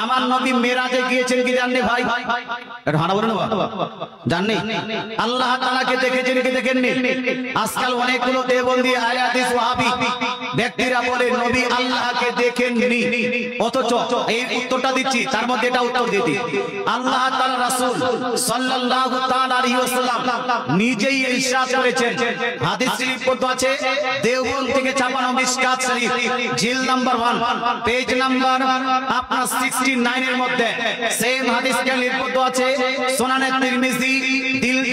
আমার নবী মেরাজে গিয়েছেন কি জাননি ভাই? এটা হানা বলেন না জাননি? আল্লাহ তাআলাকে দেখেছেন কি দেখেননি? আজকাল অনেকগুলো দেওবন্দি আহলে হাদিস ওয়াহাবি ব্যক্তিরা বলে নবী আল্লাহকে দেখেননি, অথচ এই উত্তরটা দিচ্ছি, তার মধ্যে এটা উত্তর দিই। আল্লাহ তাআলা রাসূল সাল্লাল্লাহু তাআলা আলাইহি ওয়াসাল্লাম নিজেই ইরশাদ করেছেন, হাদিস শরীফ পড়তে আছে দেওবন্দ থেকে ছাপানো মিশকাত শরীফ জিল নাম্বার 1 পেজ নাম্বার আপনার 69 এর মধ্যে সেম হাদিস কে লিপিবদ্ধ আছে সুনানে তিরমিজি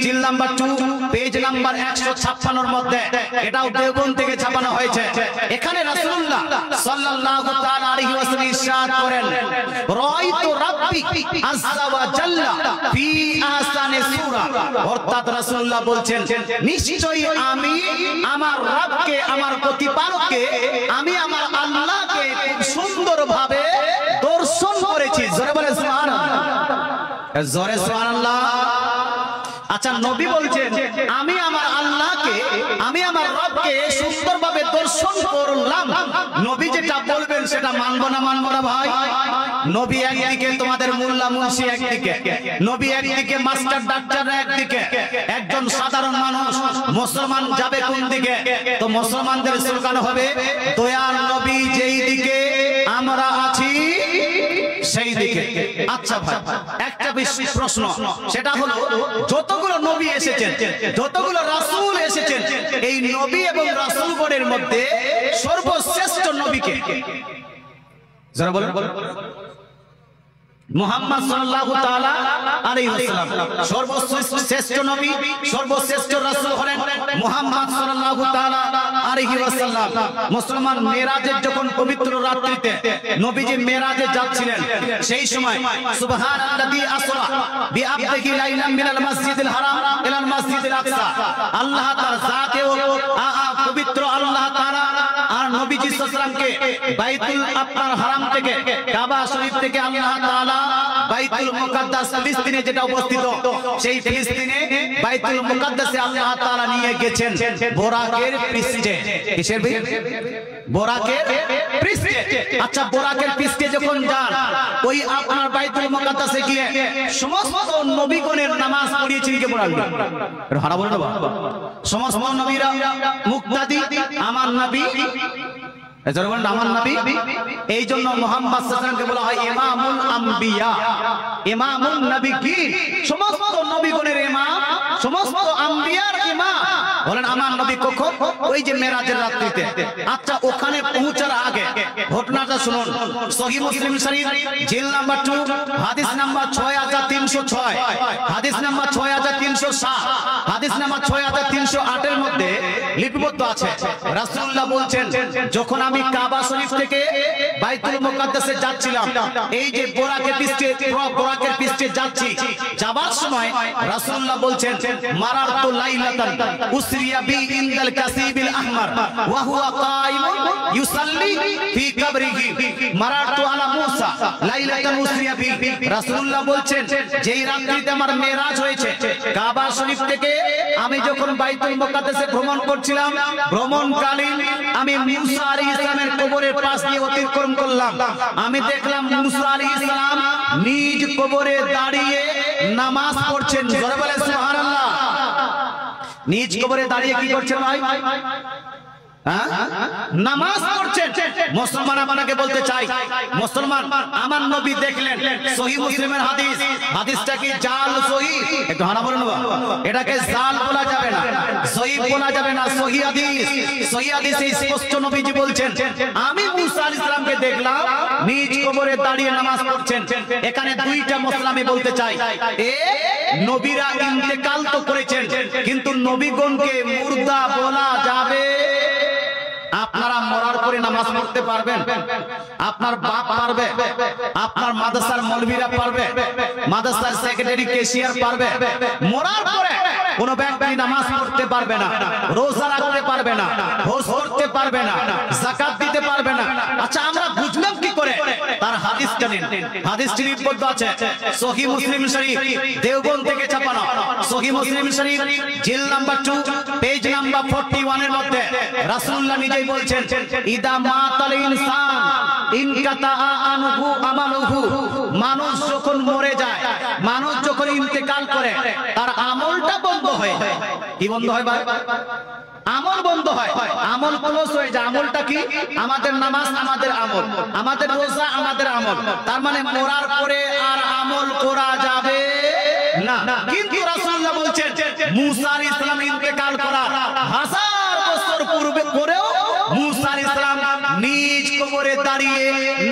জিল নাম্বার 2 পেজ নাম্বার 156 এর মধ্যে, এটাও দেওবন্দ থেকে ছাপানো হয়েছে। এখানে রাসূলুল্লাহ সাল্লাল্লাহু তাআলা আলাইহি ওয়াসাল্লাম ইরশাদ করেন, রাআইতু রাব্বি আযজা ওয়া জাল্লা ফি আহসানি সূরা, অর্থাৎ রাসূলুল্লাহ বলছেন নিশ্চয়ই আমি আমার রবকে, আমার প্রতিপালককে, আমি আমার আল্লাহকে খুব সুন্দরভাবে দর্শন করেছি। জোরে বলে সুবহানাল্লাহ, জোরে সুবহানাল্লাহ। আচ্ছা, নবী বলছেন আমি আমার আল্লাহকে, আমি আমার রবকে সুন্দরভাবে দর্শন করলাম। নবী যেটা বলবেন সেটা মানবো না মানবো না ভাই? নবী একদিকে, তোমাদের মোল্লা মুন্সি একদিকে, নবী একদিকে, মাস্টার ডাক্তার একদিকে, একজন সাধারণ মানুষ মুসলমান যাবে কোন দিকে? তো মুসলমানদের স্লোগান হবে দয়ার নবী যেই দিকে আমরা আছি সেই দিকে। আচ্ছা ভাই, একটা প্রশ্ন, সেটা হলো যতগুলো নবী এসেছেন, যতগুলো রাসূল এসেছেন, এই নবী এবং রাসূলগণের মধ্যে সর্বশ্রেষ্ঠ নবীকে যারা বলেন মুহাম্মদ সাল্লাল্লাহু তাআলা আলাইহি ওয়াসাল্লাম, সর্বশ্রেষ্ঠ নবী, সর্বশ্রেষ্ঠ রাসূল হলেন মুহাম্মদ সাল্লাল্লাহু তাআলা আলাইহি ওয়াসাল্লাম। মুসলমান মেরাজের যখন পবিত্র রাত্রিতে নবীজি মেরাজে যাচ্ছিলেন, সেই সময় সুবহানাল্লাযী আসরা বিআবদিহি লাইলাম মিনাল মাসজিদিল হারাম ইলাল মাসজিদিল আকসা, আল্লাহ তাআলা জাতে ও পবিত্র আল্লাহ তাআলা আর নবীজি সাল্লাল্লাহু আলাইহি ওয়াসাল্লামকে বাইতুল আপনার হারাম থেকে, কাবা শরীফ থেকে আল্লাহ তাআলা বাইতুল মুকাদ্দাস ফিলিস্তিনে যেটা অবস্থিত, সেই ফিলিস্তিনে বাইতুল মুকাদ্দাসে আল্লাহ তাআলা নিয়ে গেছেন বোরাকের পৃষ্ঠে। কিসের? বোরাকের পৃষ্ঠে। আচ্ছা, বোরাকের পৃষ্ঠে যখন যান, ওই আপনার বাইতুল মুকাদ্দাসে গিয়ে সমস্ত নবীগণের নামাজ পড়িয়েছেন কে পড়ালেন? হারা বলেন না, সমস্ত নবীরা মুক্তাদি আমার নবী, আমার নবী। এই জন্য মুহাম্মদ সাল্লাল্লাহু আলাইহি ওয়াসাল্লামকে বলা হয় ইমামুল আম্বিয়া, ইমামুন নবিয়্যিন, সমস্ত নবীগণের ইমাম, সমস্ত আম্বিয়ার ইমাম বলেন আমার নবী। কখন? ওই যে মেরাজের রাত্রিতে। আচ্ছা, ওখানে পৌঁছার আগে ঘটনাটা শুনুন। সহিহ মুসলিম শরীফ জিল নাম্বার 2 হাদিস নাম্বার 6306, হাদিস নাম্বার 6307, হাদিস নাম্বার 6308 এর মধ্যে লিপিবদ্ধ আছে, রাসূলুল্লাহ বলছেন যখন আমি কাবা শরীফ থেকে বাইতুল মুকাদ্দাসে যাচ্ছিলাম, এই যে বোরাকের পৃষ্ঠে যাচ্ছি, যাবার সময় রাসূলুল্লাহ বলছেন মারারতু লাইলাতান উসরিয়া বি ইনদাল কাসিবিল আহমার ওয়া হুয়া কাইমুন ইউসাল্লি ফি কবরিহি মারারতু আলা মুসা লাইলাতান উসরিয়া বি। রাসূলুল্লাহ বলছেন যেই রাত্রিতে আমার মেরাজ হয়েছে, কাবা শরীফ থেকে আমি যখন বাইতুল মুকাদ্দাসে ভ্রমণ করছিলাম, ভ্রমণকালীন আমি মুসা আলাইহিস সালামের কবরের পাশ দিয়ে অতিক্রম করলাম। আমি দেখলাম মুসা আলাইহিস সালাম নিজ কবরে দাঁড়িয়ে নামাজ পড়ছেন। জোরে বলে সুবহানাল্লাহ। নিজ কবরে দাঁড়িয়ে কি করছেন ভাই? নামাজ পড়ছেন। মুসলমান আপনাকে বলতে চাই, মুসলমান আমার নবী দেখলেন, সহিহ মুসলিমের হাদিস, হাদিসটা কি জাল সহিহ? একটু হানা বলুন, এটাকে জাল বলা যাবে না, সহিহ বলা যাবে না, সহিহ হাদিস। সহিহ হাদিসে স্পষ্ট নবীজি বলছেন আমি মুসা আলাইহিস সালামকে দেখলাম নিজ কবরে দাঁড়িয়ে নামাজ পড়ছেন। এখানে দুইটা মসলা আমি বলতে চাই। নবীরা ইন্তেকাল তো করেছেন, কিন্তু নবীগণকে মুর্দা বলা যাবে? আপনারা মরার পরে নামাজ পড়তে পারবেন? আপনার বাপ পারবে? আপনার মাদ্রাসার মৌলভীরা পারবে? মাদ্রাসার সেক্রেটারি ক্যাশিয়ার পারবে? মরার পরে কোন ব্যক্তি নামাজ পড়তে পারবে না, রোজা রাখতে পারবে না, হজ করতে পারবে না, যাকাত দিতে পারবে না। আচ্ছা, আমরা বুঝলাম কি করে? তার হাদিস জানেন, হাদিস লিপিবদ্ধ আছে সহিহ মুসলিম শরীফ দেওবন্দ থেকে ছাপানো, সহিহ মুসলিম শরীফ জিল নাম্বার 2 পেজ নাম্বার 41 এর মধ্যে রাসূলুল্লাহ নিজেই বলছেন ইদা মাতাল ইনসান ইনকাতা আনহু আমালুহু, মানুষ যখন মরে যায়, মানুষ যখন ইন্তেকাল করে, তার আমলটা বন্ধ হয়। কি বন্ধ হয় ভাই? আমল বন্ধ হয়, আমল ক্লোজ হয়ে যায়। আমলটা কি? আমাদের নামাজ আমাদের আমল, আমাদের রোজা আমাদের আমল। তার মানে মরার পরে আর আমল করা যাবে না। কিন্তু রাসূলুল্লাহ বলছেন মুসা আলাইহিস সালাম ইন্তেকাল করার 1000 বছর পূর্বে করেও মুসা আলাইহিস সালাম নিজ কবরে দাঁড়িয়ে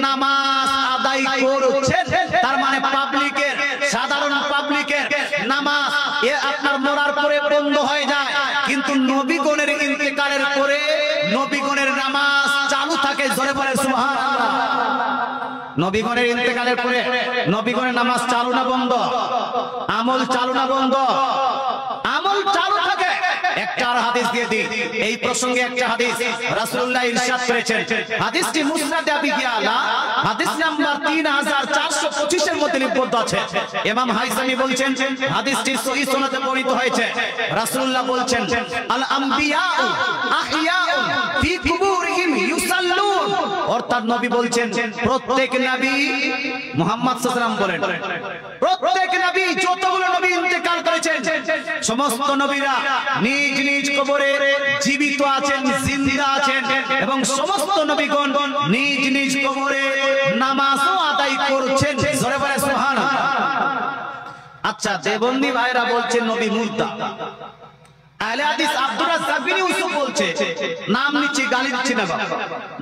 নামাজ আদায় করছেন। তার মানে পাবলিকের, সাধারণ পাবলিকের নামাজ এ আপনার মরার পরে বন্ধ হয়ে যায়, কিন্তু নবীগণের ইন্তেকালের পরে নবীগণের নামাজ চালু থাকে। জোরে বলে সুবহানাল্লাহ। নবীগণের ইন্তেকালের পরে নবীগণের নামাজ চালু না বন্ধ? আমল চালু না বন্ধ? আমল চালু থাকে। একটা হাদিস দিয়ে দিই এই প্রসঙ্গে, একটা হাদিস রাসূলুল্লাহ ইরশাদ করেছেন, হাদিসটি মুসনাদে আবি ইয়ালা হাদিস নাম্বার 3425 এর মধ্যে লিপিবদ্ধ আছে। ইমাম হাইসামি বলছেন হাদিসটি সহিহ সনদে বর্ণিত হয়েছে। রাসূলুল্লাহ বলছেন আল আমবিয়াউ আহইয়াউ ফি কুবুরিহিম ইউসাল্লুন, অর্থাৎ নবী বলছেন প্রত্যেক নবী, মুহাম্মদ সাল্লাল্লাহু আলাইহি ওয়াসাল্লাম বলেন প্রত্যেক নবী, যতগুলো নবী ইন্তেকাল করেছেন, সমস্ত নবীরা নিজ নিজ কবরে জীবিত আছেন, জিন্দা আছেন, এবং সমস্ত নবীগণ নিজ নিজ কবরে নামাজও আদায় করছেন। জোরে বলে সুবহানাল্লাহ। আচ্ছা, দেবন্দী ভাইরা বলছেন নবী মুর্দা। আহলে হাদিস আব্দুর রাজ্জাক বিন ইউসুফ বলছে, নাম নিচ্ছি, গালি দিচ্ছি না বাবা,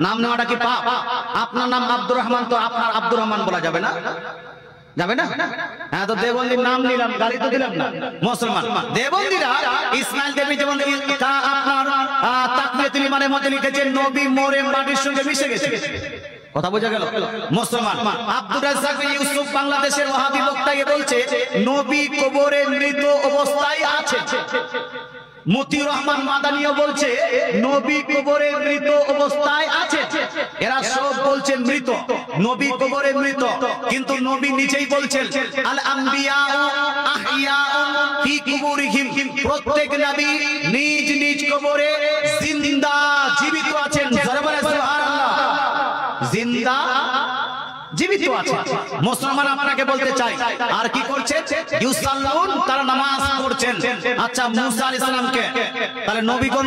নাম নেওয়াটা কি পাপ? আপনার নাম আব্দুর রহমান, তো আপনার আব্দুর রহমান বলা যাবে না? যাবে না? হ্যাঁ, তো দেবন্দির নাম নিলাম, গালি তো দিলাম না। মুসলমান দেবন্দিরা ইসমাইল দেবী যেমন আপনার তাকবিরাতুল ইমানের মধ্যে লিখেছেন নবী মরে মাটির সঙ্গে মিশে গেছে। কথা বোঝা গেল? মুসলমান আব্দুর রাজ্জাক বিন ইউসুফ বাংলাদেশের ওয়াহাবি বক্তাকে বলছে নবী কবরে মৃত অবস্থায় আছে। মতিউর রহমান মাদানিও বলছে নবী কবরে মৃত অবস্থায় আছে। এরা সব বলছেন মৃত, নবী কবরে মৃত, কিন্তু নবী নিজেই বলছেন আল আমবিয়াউ আহইয়াউ ফি কুবুরিহিম, প্রত্যেক নবী নিজ নিজ কবরে জিন্দা, জীবিত আছেন। জোরে বলে সুবহানাল্লাহ। জিন্দা জীবিত আছে। মুসলমান আপনাকে বলতে চাই, আর কি করছেন? ইউসাল্লুন, তারা নামাজ পড়ছেন। আচ্ছা, মুসা আলাইহিস সালামকে তাহলে নবীগণ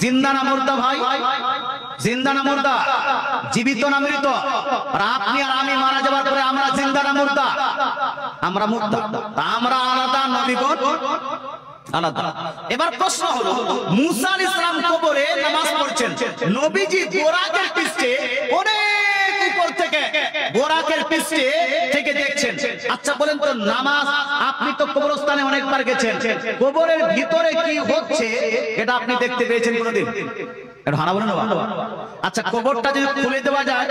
জিন্দা না মুর্দা ভাই? জিন্দা না মুর্দা? জীবিত না মৃত? আর আপনি আর আমি মারা যাওয়ার পরে আমরা জিন্দা না মুর্দা? আমরা মুর্দা। আমরা আলাদা, নবীগণ আলাদা। এবার প্রশ্ন হলো, মুসা আলাইহিস সালাম কবরে নামাজ পড়ছেন, নবীজি বোরাকের পৃষ্ঠে অনেক উপর থেকে বোরাকের পৃষ্ঠে থেকে দেখছেন। আচ্ছা বলেন তো, নামাজ, আপনি তো কবরস্থানে অনেকবার গেছেন, কবরের ভিতরে কি হচ্ছে এটা আপনি দেখতে পেয়েছেন কোনোদিন? এটা হানা বলেন না। আচ্ছা, কবরটা যদি খুলে দেওয়া যায়,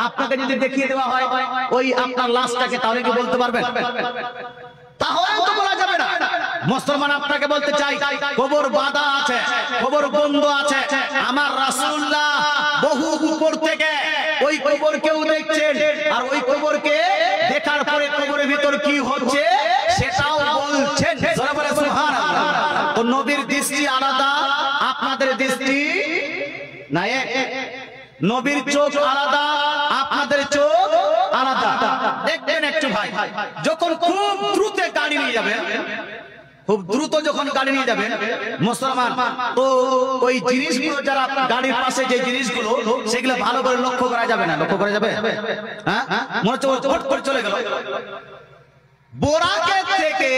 আপনাকে যদি দেখিয়ে দেওয়া হয় ওই আপনার লাশটাকে, তাহলে কি বলতে পারবেন? তাহলে তো বলা যাবে না। মুসলমান আপনাকে বলতে চাই, কবর বাঁধা আছে, কবর বন্ধ আছে। আমার রাসূলুল্লাহ বহু উপর থেকে ওই কবরকেও দেখছেন, আর ওই কবরকে দেখার পরে কবরের ভিতর কি হচ্ছে সেটাও বলছেন। জোরে বলে সুবহানাল্লাহ। তো নবীর দৃষ্টি আলাদা, আপনাদের দৃষ্টি না এক। নবীর চোখ আলাদা, আপনাদের চোখ আলাদা। দেখবেন একটু ভাই, যখন খুব দ্রুত গাড়ি নিয়ে যাবেন, খুব দ্রুত যখন গাড়ি নিয়ে যাবেন মুসলমান, তো ওই জিনিসগুলো যারা গাড়ির পাশে যে জিনিসগুলো, সেগুলো ভালো করে লক্ষ্য করা যাবে না। লক্ষ্য করা যাবে? হ্যাঁ, মনে হচ্ছে হট করে চলে গেল। বোরাকের থেকে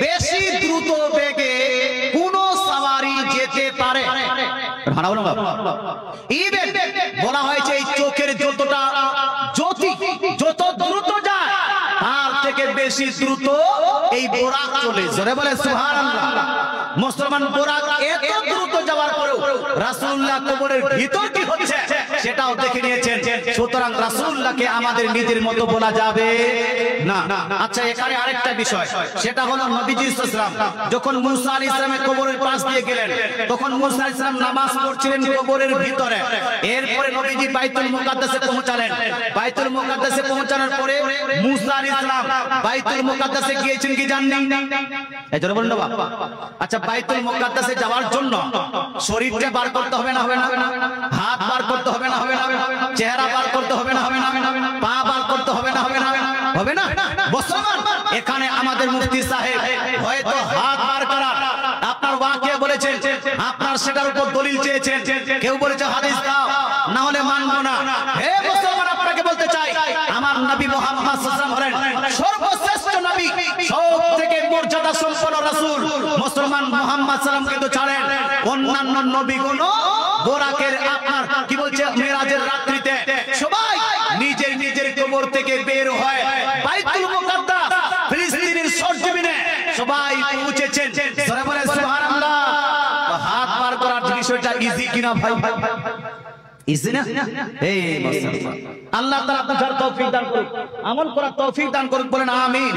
বেশি দ্রুত বেগে কোন সাওয়ারি যেতে পারে? বলা হয়েছে এই চোখের যতটা জ্যোতি যত দ্রুত যায়, তার থেকে বেশি দ্রুত এই বোরাক চলে। জোরে বলে সুবহানাল্লাহ। মুসলমান বোরাক এত দ্রুত যাওয়ার পরেও রাসূলুল্লাহ কবরের ভিতর কি হচ্ছে সেটাও দেখে নিয়েছেন। সুতরাং রাসূলুল্লাহকে আমাদের নিজের মতো বলা যাবে না। আচ্ছা, এখানে আরেকটা বিষয়, সেটা হলো নবীজি সাল্লাল্লাহু আলাইহি ওয়াসাল্লাম যখন মুসা আলাইহিস সালামের কবরের পাশ দিয়ে গেলেন, তখন মুসা আলাইহিস সালাম নামাজ পড়ছিলেন কবরের ভিতরে। এরপরে নবীজি বাইতুল মুকাদ্দাসে পৌঁছালেন। বাইতুল মুকাদ্দাসে পৌঁছানোর পরে মুসা আলাইহিস সালাম বাইতুল মুকাদ্দাসে গিয়েছেন কি জানেন? এই জন্য বলুন বাবা। আচ্ছা, বাইতুল মুকাদ্দাসে যাওয়ার জন্য শরীরটা বার করতে হবে না, হবে না? হাত বার করতে হবে না, হবে না? চেহারা বার করতে হবে না, হবে না? পা বার করতে হবে না, হবে না? হবে না? মুসলমান, এখানে আমাদের মুফতি সাহেব হয়তো হাত বার করা আপনার ওয়াকিয়া বলেছেন, আপনার সেটার উপর দলিল চেয়েছেন, কেউ বলেছে হাদিস দাও, না হলে মানবো না। হে মুসলমান, আপনাকে বলতে চাই, আমার নবী মুহাম্মদ সাল্লাল্লাহু আলাইহি ওয়াসাল্লাম সর্বশ্রেষ্ঠ নবী, সবথেকে মর্যাদা সম্পন্ন রাসূল। মুসলমান মুহাম্মদ সাল্লাল্লাহু আলাইহি ওয়াসাল্লাম কিন্তু ছাড়েন অন্যান্য নবীগুলো বোরাকের আপনার কি বলছে মেরাজের রাত্রিতে সবাই নিজের নিজের কবর থেকে বের হয় বাইতুল মুকাদ্দাস ফিলিস্তিনের সরজমিনে সবাই পৌঁছেছেন। জোরে বলে সুবহানাল্লাহ। হাত বার করার বিষয়টা ইজি কিনা ভাই? ইজি না? এই মুসলমান, আল্লাহ তাআলা আপনার তৌফিক দান করুক, আমল করার তৌফিক দান করুক, বলেন আমিন।